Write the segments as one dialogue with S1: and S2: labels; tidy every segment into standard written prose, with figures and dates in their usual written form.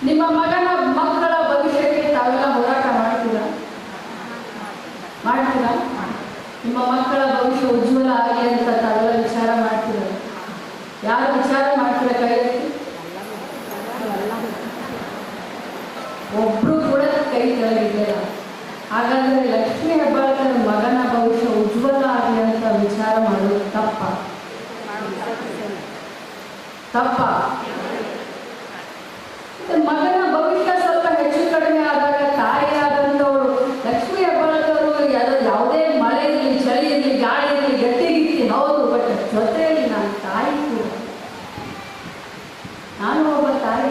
S1: ನಿಮ್ಮ ಮಕ್ಕಳ ಭವಿಷ್ಯಕ್ಕೆ ತಾವೆಲ್ಲ ಹೋರಾಟ ಮಾಡ್ತೀರಾ? ನಿಮ್ಮ ಮಕ್ಕಳ ಭವಿಷ್ಯ ಉಜ್ವಲ ಆಗಲಿ ಅಂತ ತಾವೆಲ್ಲ ವಿಚಾರ ಮಾಡ್ತೀರಾ? ಯಾರು ವಿಚಾರ ಮಾಡ್ತೀರಾ? ಕೈ ಎತ್ತಿ. ಒಬ್ರು ಕೂಡ ಕೈ ಕೆಳಗಿಲ್ಲ. ಹಾಗಾದ್ರೆ ಲಕ್ಷ್ಮೀ ಹೆಬ್ಬಾಳ್ಕರ್ ಮಗನ ಭವಿಷ್ಯ ಉಜ್ವಲ ಆಗಲಿ ಅಂತ ವಿಚಾರ ಮಾಡೋದು ತಪ್ಪ? ಮಗನ ಭವಿಷ್ಯ ಸ್ವಲ್ಪ ಹೆಚ್ಚು ಕಡಿಮೆ ಆದಾಗ ತಾಯಿಯಾದಂಥವಳು ಲಕ್ಷ್ಮೀ ಹೆಬ್ಬಾಳ್ಕರ್ ಯಾವುದೇ ಮಳೆ ಇರಲಿ, ಚಳಿ ಇರಲಿ, ಗಾಳಿ ಇರಲಿ, ಗಟ್ಟಿಗಿತ್ತಿ, ಹೌದು, ಬಟ್ ಜೊತೆಯಲ್ಲಿ ನಾನು ತಾಯಿ ಕೂಡ. ನಾನು ಒಬ್ಬ ತಾಯಿ.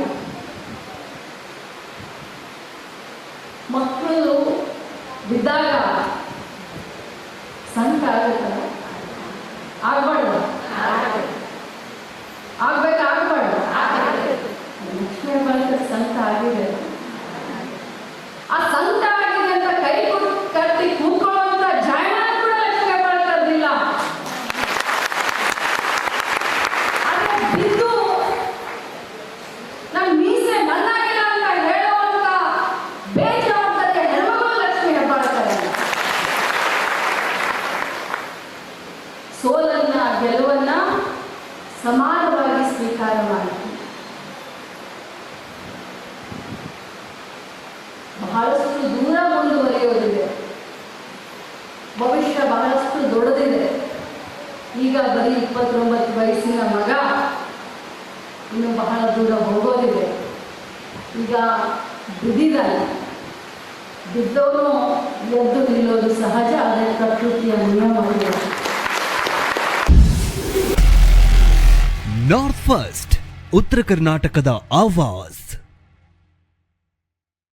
S1: ಮಕ್ಕಳು ಬಿದ್ದಾಗ ಸಂಕಟ ಆಗುತ್ತಲ್ಲ, ಆಗ್ಬಾರ್ದು? ಆಗ್ಬಾರ್ದು? ಲಕ್ಷ್ಮೀ ಹೆಬ್ಬಾಳ್ಕರ್ ಸಂಕಟ ಆಗಿದೆ. ಆ ಸಂಕಟ ಆಗಿದೆ ಅಂತ ಕೈ ಕಟ್ಟಿ ಕೂತ್ಕೊಳ್ಳುವಂತ ಜಾಯಮಾನ ಕೂಡ ಲಕ್ಷ್ಮೀ ಹೆಬ್ಬಾಳ್ಕರ್ದಿಲ್ಲ. ಆದ್ರೆ ಬಿದ್ದು ನನ್ನ ಮೀಸೆ ಮಣ್ಣಾಗಿಲ್ಲ ಅಂತ ಹೇಳುವಂತ ಬೇಜವಾಬ್ದಾರಿಯ ಹೆಣ್ಮಗಳು ಲಕ್ಷ್ಮೀ ಹೆಬ್ಬಾಳ್ಕರ್. ಸೋಲನ್ನ ಗೆಲುವನ್ನ ಸಮಾನವಾಗಿ ಸ್ವೀಕಾರ ಮಾಡಿ ಬಹಳಷ್ಟು ದೂರ ಮುಂದುವರಿಯೋದಿದೆ. ಭವಿಷ್ಯ ಬಹಳಷ್ಟು ದೊಡ್ಡದಿದೆ. ಈಗ ಬರೀ 29 ವಯಸ್ಸಿನ ಮಗ, ಇನ್ನು ಬಹಳ ದೂರ ಹೋಗೋದಿದೆ. ಈಗ ಬಿದ್ದಿದ್ದಾನೆ, ಬಿದ್ದವನು ಎದ್ದು ನಿಲ್ಲೋದು ಸಹಜ, ಅದೇ ಪ್ರಕೃತಿಯ ನಿಯಮವಿದೆ.
S2: ನಾರ್ತ್ ಫಸ್ಟ್, ಉತ್ತರ ಕರ್ನಾಟಕದ ಆವಾಜ್.